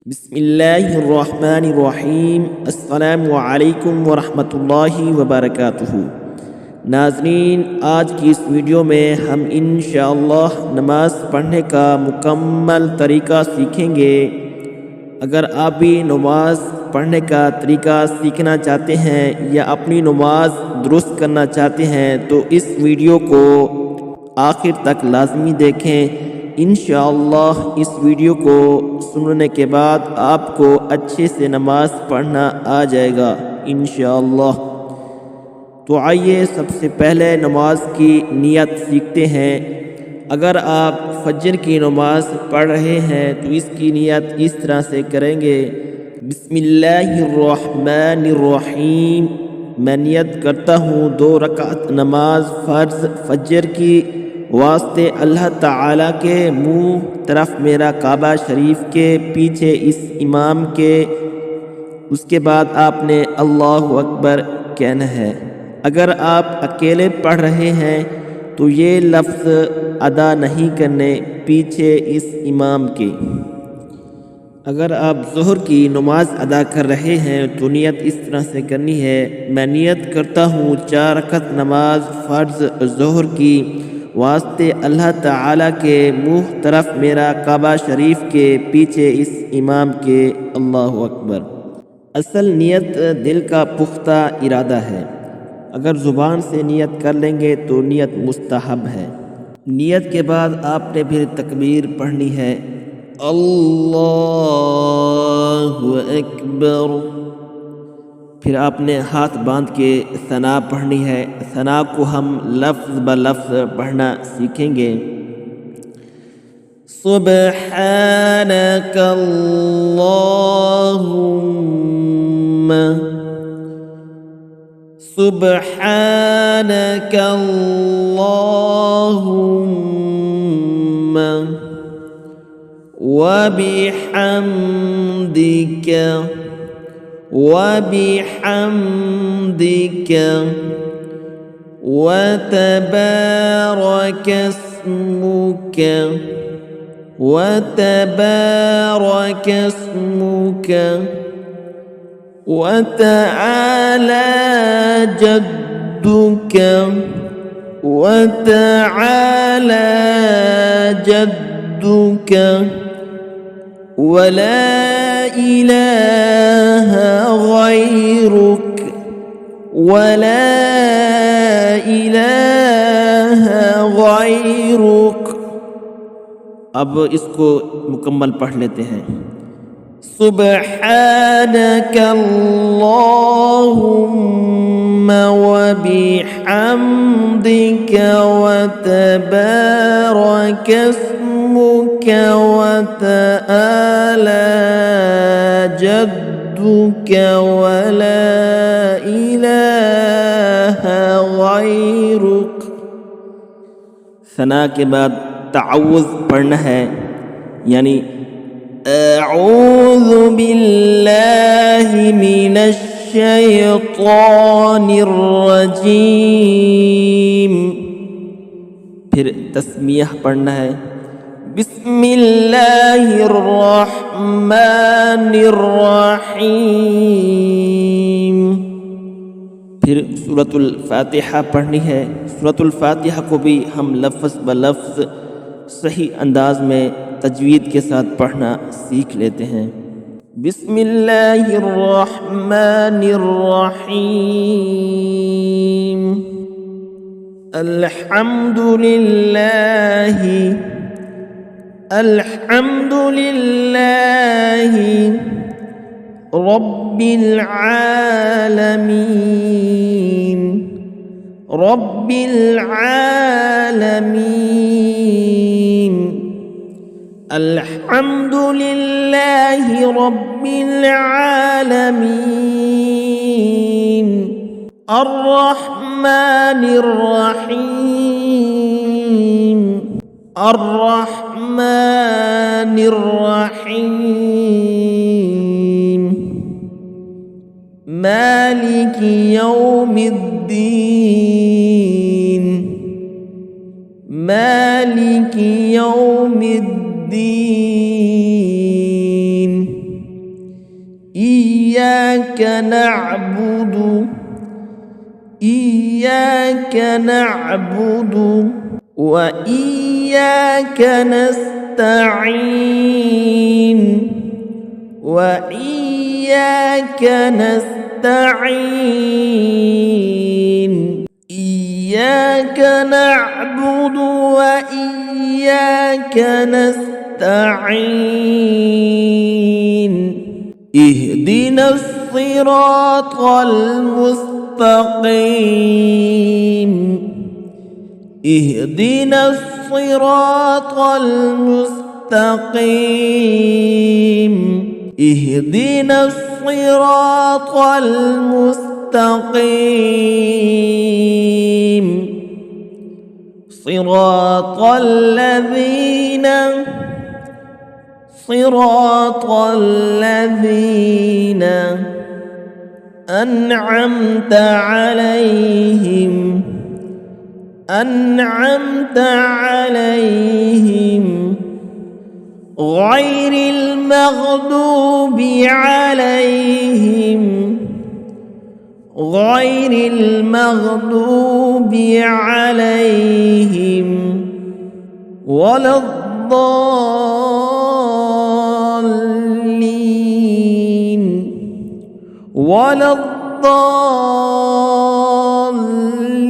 بسم اللہ الرحمن الرحیم۔ السلام علیکم ورحمۃ اللہ وبرکاتہ۔ ناظرین، آج کی اس ویڈیو میں ہم انشاءاللہ نماز پڑھنے کا مکمل طریقہ سیکھیں گے۔ اگر آپ بھی نماز پڑھنے کا طریقہ سیکھنا چاہتے ہیں یا اپنی نماز درست کرنا چاہتے ہیں تو اس ویڈیو کو آخر تک لازمی دیکھیں۔ انشاءاللہ اس ویڈیو کو سننے کے بعد آپ کو اچھے سے نماز پڑھنا آ جائے گا انشاءاللہ۔ تو آئیے سب سے پہلے نماز کی نیت سیکھتے ہیں۔ اگر آپ فجر کی نماز پڑھ رہے ہیں تو اس کی نیت اس طرح سے کریں گے: بسم اللہ الرحمن الرحیم۔ میں نیت کرتا ہوں 2 رکعت نماز فرض فجر کی واسطے اللہ تعالیٰ کے منہ طرف میرا کعبہ شریف کے پیچھے اس امام کے۔ اس کے بعد آپ نے اللہ اکبر کہنا ہے۔ اگر آپ اکیلے پڑھ رہے ہیں تو یہ لفظ ادا نہیں کرنے پیچھے اس امام کے۔ اگر آپ ظہر کی نماز ادا کر رہے ہیں تو نیت اس طرح سے کرنی ہے: میں نیت کرتا ہوں 4 رکعت نماز فرض ظہر کی واسطے اللہ تعالیٰ کے منہ طرف میرا کعبہ شریف کے پیچھے اس امام کے۔ اللہ اکبر۔ اصل نیت دل کا پختہ ارادہ ہے۔ اگر زبان سے نیت کر لیں گے تو نیت مستحب ہے۔ نیت کے بعد آپ نے پھر تکبیر پڑھنی ہے: اللہ اکبر۔ پھر آپ نے ہاتھ باندھ کے ثنا پڑھنی ہے۔ ثنا کو ہم لفظ بلفظ پڑھنا سیکھیں گے: سبحانک اللہم، سبحانک اللہم وبحمدک، وبحمدک وتبارک اسمک، وتبارک اسمک وتعالى جدك، وتعالى جدك ولا إله غيرك، ولا إله غيرك۔ اب اس کو مکمل پڑھ لیتے ہیں: سبحانك اللهم وبحمدك وتبارك اسمك وتعالى جدك ولا إله غيرك۔ ثنا کے بعد تعوذ پڑھنا ہے، یعنی اعوذ باللہ من الشیطان الرجیم۔ پھر تسمیہ پڑھنا ہے: بسم اللہ الرحمن الرحیم۔ پھر سورۃ الفاتحہ پڑھنی ہے۔ سورۃ الفاتحہ کو بھی ہم لفظ بلفظ صحیح انداز میں تجوید کے ساتھ پڑھنا سیکھ لیتے ہیں: بسم اللہ الرحمن الرحیم، الحمد للہ، الحمد للہ رب العالمین، رب العالمین، الحمد للہ رب العالمین، الرحمن الرحیم، الرحمن الرحیم، مالک یوم الدین، مالک یوم الدین، إياك نعبد إياك نعبد وإياك نستعين وإياك نستعين إياك نعبد وإياك نستعين اهدنا الصراط المستقيم اهدنا الصراط المستقيم اهدنا الصراط المستقيم صراط الذين أنعمت عليهم غير المغضوب عليهم ولا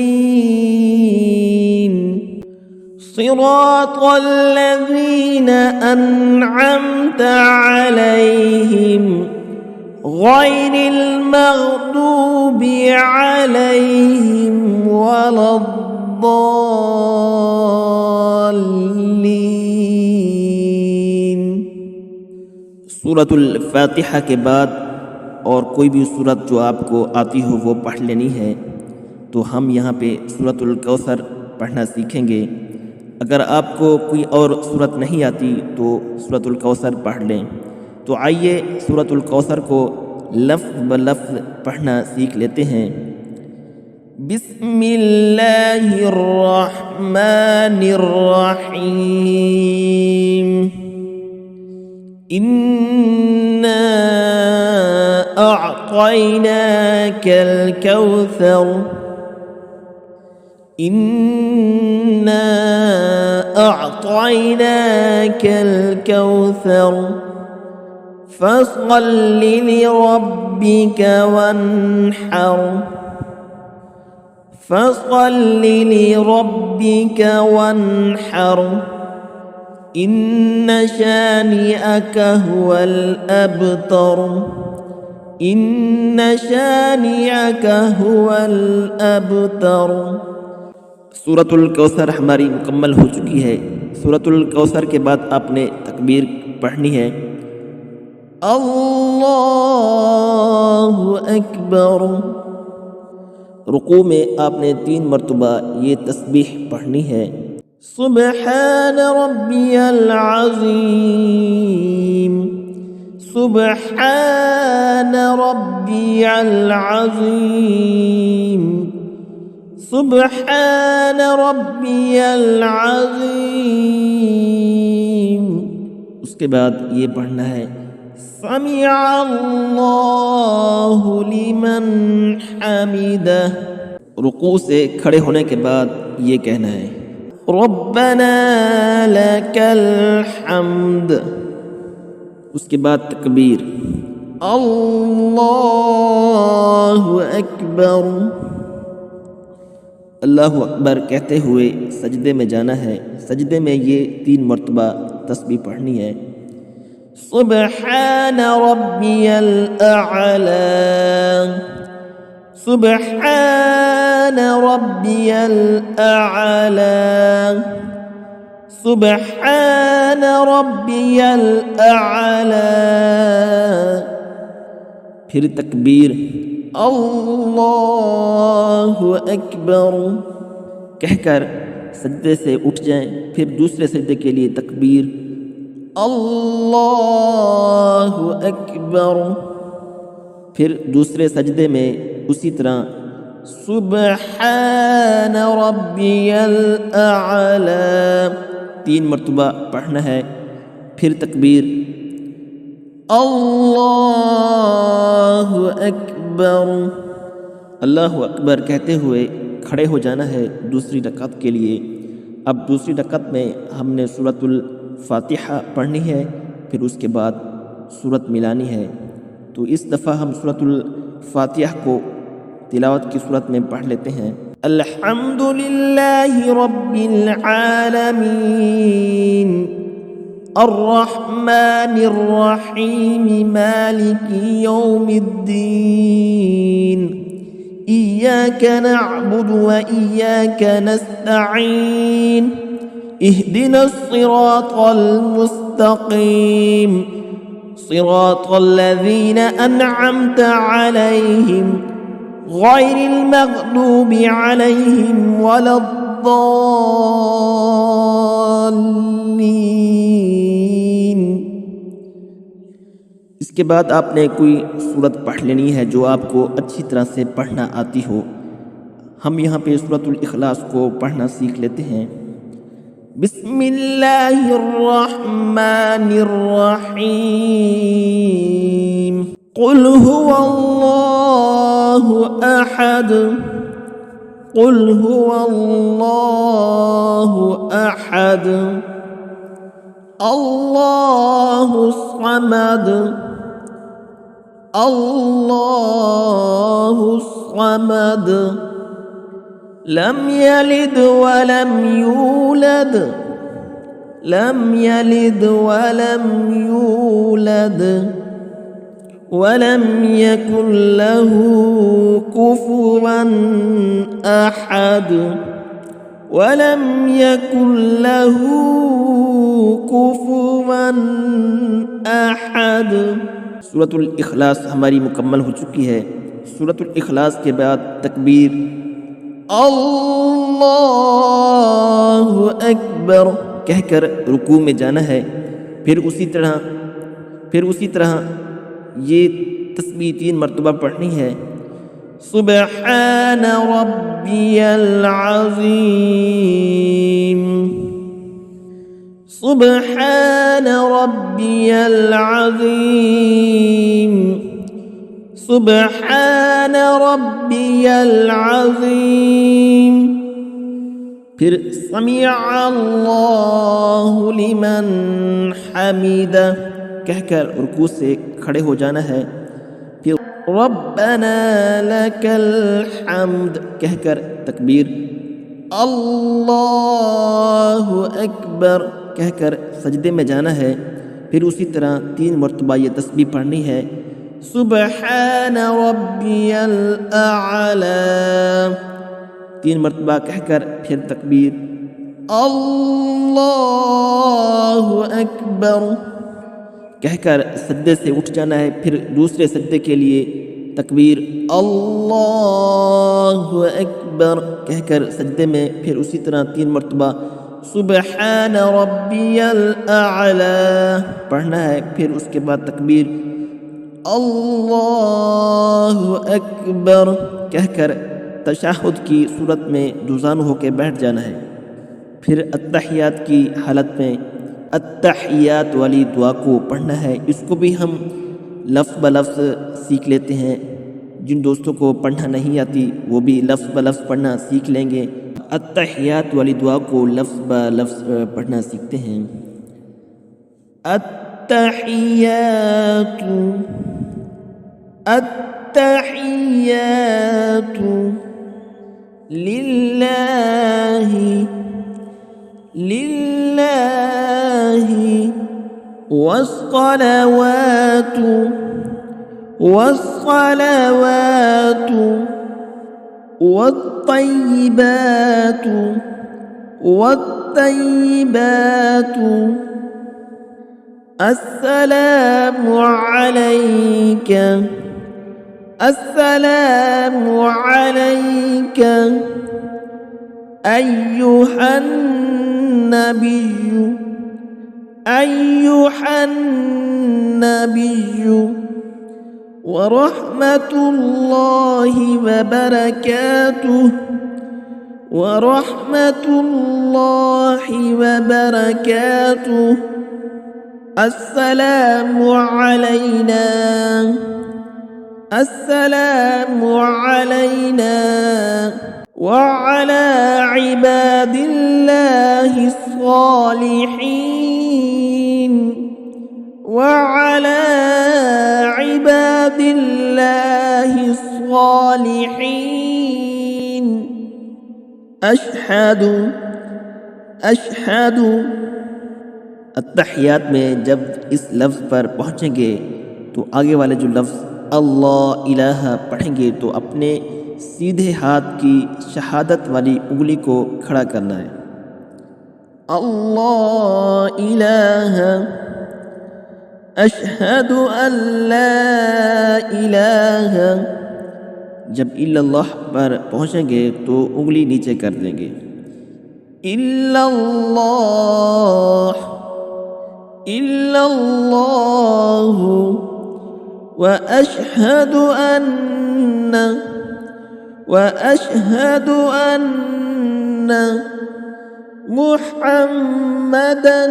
الضالين صراط الذين أنعمت عليهم غير المغضوب عليهم ولا الضالين۔ سورۃ الفاتحہ کے بعد اور کوئی بھی صورت جو آپ کو آتی ہو وہ پڑھ لینی ہے۔ تو ہم یہاں پہ سورۃ الکوثر پڑھنا سیکھیں گے۔ اگر آپ کو کوئی اور صورت نہیں آتی تو سورۃ الکوثر پڑھ لیں۔ تو آئیے سورۃ الکوثر کو لفظ بلفظ پڑھنا سیکھ لیتے ہیں۔ بسم اللہ الرحمن الرحیم۔ إنا أعطيناك الكوثر إنا أعطيناك الكوثر فصل لربك وانحر فصل لربك وانحر إن شانئك هو الأبتر إن شانئك هو الأبتر۔ سورۃ الکوثر ہماری مکمل ہو چکی ہے۔ سورۃ الکوثر کے بعد آپ نے تکبیر پڑھنی ہے۔ اللہ اکبر۔ رکوع میں آپ نے 3 مرتبہ یہ تسبیح پڑھنی ہے۔ سبحان ربی العظیم سبحان ربی العظیم سبحان ربی العظیم۔ اس کے بعد یہ پڑھنا ہے سمع اللہ لمن حمدہ۔ رکوع سے کھڑے ہونے کے بعد یہ کہنا ہے ربنا لک الحمد۔ اس کے بعد تکبیر اللہ اکبر۔ اللہ اکبر کہتے ہوئے سجدے میں جانا ہے۔ سجدے میں یہ 3 مرتبہ تسبیح پڑھنی ہے۔ سبحان ربی الاعلی سبحان ربی الاعلی سبحان ربی الاعلی۔ پھر تکبیر اللہ اکبر کہہ کر سجدے سے اٹھ جائیں۔ پھر دوسرے سجدے کے لیے تکبیر اللہ اکبر۔ پھر دوسرے سجدے میں اسی طرح سبحان ربی الاعلی 3 مرتبہ پڑھنا ہے۔ پھر تکبیر اللہ اکبر۔ اللہ اکبر کہتے ہوئے کھڑے ہو جانا ہے دوسری رکعت کے لیے۔ اب دوسری رکعت میں ہم نے سورۃ الفاتحہ پڑھنی ہے، پھر اس کے بعد سورت ملانی ہے۔ تو اس دفعہ ہم سورۃ الفاتحہ کو تلاوت کی صورت میں پڑھ لیتے ہیں۔ الحمد للہ رب العالمین الرحمن الرحیم مالک یوم الدین ایاک نعبد و ایاک نستعین اہدنا الصراط المستقیم صراط الذین انعمت علیہم غیر المغضوب علیہم ولا الضالین۔ اس کے بعد آپ نے کوئی سورت پڑھ لینی ہے جو آپ کو اچھی طرح سے پڑھنا آتی ہو۔ ہم یہاں پہ سورۃ الاخلاص کو پڑھنا سیکھ لیتے ہیں۔ بسم اللہ الرحمن الرحیم قل هو اللہ احد قل هو اللہ احد اللہ الصمد اللہ الصمد لم يلد ولم يولد لم يلد ولم يولد ولم يكن له كفوا أحد ولم يكن له كفوا أحد۔ سورۃ الاخلاص ہماری مکمل ہو چکی ہے۔ سورۃ الاخلاص کے بعد تکبیر اللہ اکبر کہہ کر رکوع میں جانا ہے۔ پھر اسی طرح یہ تسبیح 3 مرتبہ پڑھنی ہے۔ سبحان ربی العظیم سبحان ربی العظیم سبحان ربی العظیم۔ پھر سمع اللہ لمن حمیدہ کہہ کر رکوع سے کھڑے ہو جانا ہے۔ پھر ربنا لک الحمد کہہ کر تکبیر اللہ اکبر کہہ کر سجدے میں جانا ہے۔ پھر اسی طرح 3 مرتبہ یہ تسبیح پڑھنی ہے۔ سبحان ربی الاعلی 3 مرتبہ کہہ کر پھر تکبیر اللہ اکبر کہہ کر سجدے سے اٹھ جانا ہے۔ پھر دوسرے سجدے کے لیے تکبیر اللہ اکبر کہہ کر سجدے میں پھر اسی طرح 3 مرتبہ سبحان ربی الاعلی پڑھنا ہے۔ پھر اس کے بعد تکبیر اللہ اکبر کہہ کر تشہد کی صورت میں دوزانو ہو کے بیٹھ جانا ہے۔ پھر التحیات کی حالت میں التحیات والی دعا کو پڑھنا ہے۔ اس کو بھی ہم لفظ بلفظ سیکھ لیتے ہیں۔ جن دوستوں کو پڑھنا نہیں آتی وہ بھی لفظ بلفظ پڑھنا سیکھ لیں گے۔ التحیات والی دعا کو لفظ بلفظ پڑھنا سیکھتے ہیں۔ التحیات التحیات للہ للہ والصلوات والصلوات والطیبات والطیبات السلام علیک السلام علیک أيها النبي أيها النبي ورحمة الله وبركاته ورحمة الله وبركاته السلام علينا السلام علينا وعلى عباد الله الصالحين وعلى عباد الله الصالحين اشہد التحیات میں جب اس لفظ پر پہنچیں گے تو آگے والے جو لفظ اللہ الہ پڑھیں گے تو اپنے سیدھے ہاتھ کی شہادت والی انگلی کو کھڑا کرنا ہے. اللہ الہ اشہد ان لا الہ. جب الا اللہ پر پہنچیں گے تو انگلی نیچے کر دیں گے. الا اللہ الا اللہ واشہد ان محمدا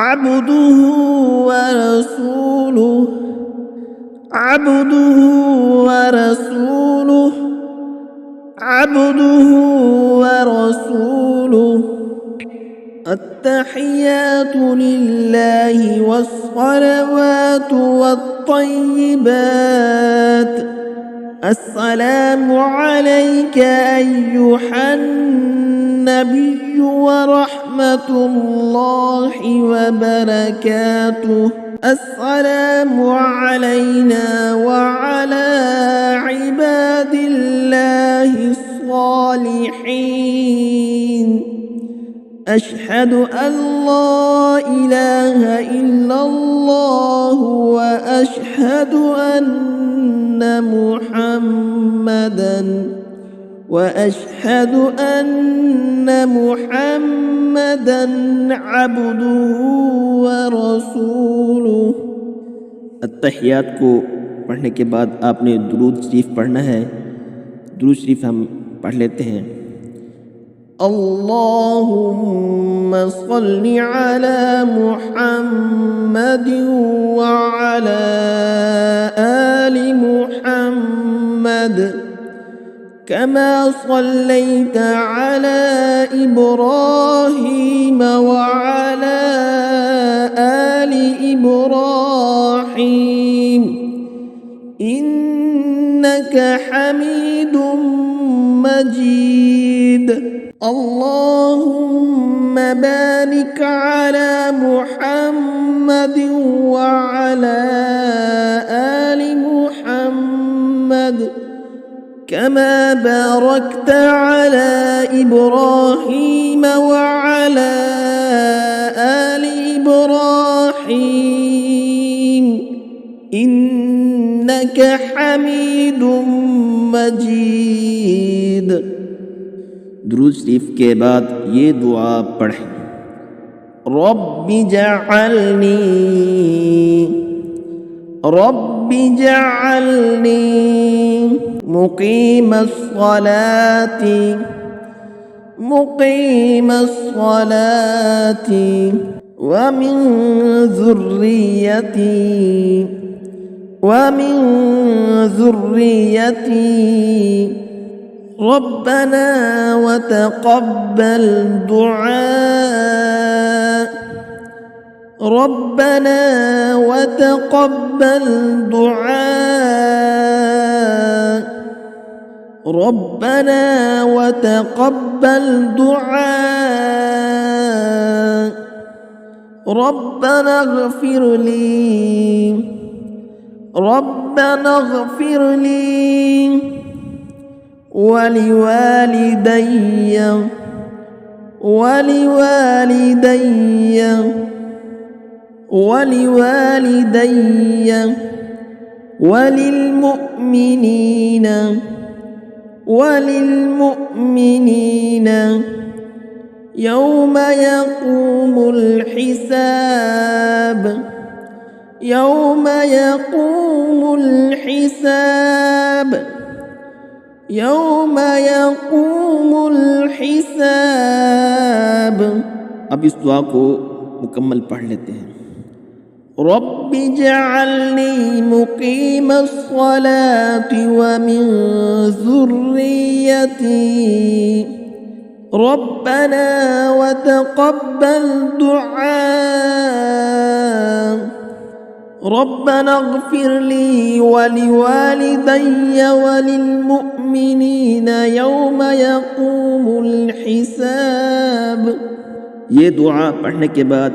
عبده ورسوله. التحيات لله والصلوات والطيبات. السلام عليك أيها النبي ورحمة الله وبركاته. السلام علينا وعلى عباد الله الصالحين. أشهد أن لا إله إلا الله وأشهد أن محمدا عبده ورسوله. التحیات کو پڑھنے کے بعد آپ نے درود شریف پڑھنا ہے. درود شریف ہم پڑھ لیتے ہیں. اللهم صل على محمد وعلى آل محمد كما صليت على إبراهيم وعلى آل إبراهيم إنك حميد مجيد. اللهم بارك على محمد وعلى آل محمد كما باركت على إبراهيم وعلى آل إبراهيم إنك حميد مجيد. درود شریف کے بعد یہ دعا پڑھیں. رب جعلنی مقیم الصلاة ومن ذريتي ربنا وتقبل دعاء. ربنا وتقبل دعاء. ربنا وتقبل دعاء. ربنا اغفر لي ولوالدي وللمؤمنين يوم يقوم الحساب. يوم يقوم الحساب. اب اس دعا کو مکمل پڑھ لیتے ہیں. رب اجعلني مقيم الصلاة ومن ذريتي ربنا وتقبل دعاء ربنا اغفر لي ولوالدي وللمؤمنين يوم يقوم الحساب. یہ دعا پڑھنے کے بعد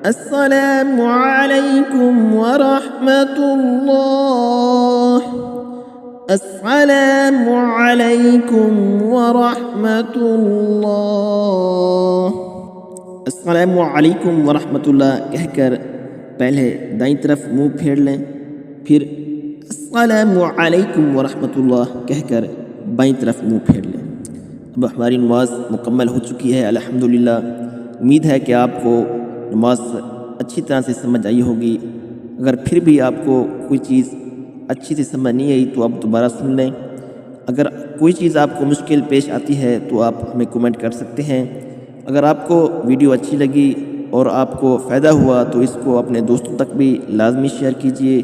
السلام علیکم ورحمۃ اللہ، السلام علیکم ورحمۃ اللہ، السلام علیکم ورحمۃ اللہ کہہ کر پہلے دائیں طرف منہ پھیر لیں، پھر السلام علیکم ورحمۃ اللہ کہہ کر بائیں طرف منہ پھیر لیں. اب ہماری نماز مکمل ہو چکی ہے الحمدللہ. امید ہے کہ آپ کو نماز اچھی طرح سے سمجھ آئی ہوگی. اگر پھر بھی آپ کو کوئی چیز اچھی سے سمجھ نہیں آئی تو آپ دوبارہ سن لیں. اگر کوئی چیز آپ کو مشکل پیش آتی ہے تو آپ ہمیں کومنٹ کر سکتے ہیں. اگر آپ کو ویڈیو اچھی لگی اور آپ کو فائدہ ہوا تو اس کو اپنے دوستوں تک بھی لازمی شیئر کیجیے.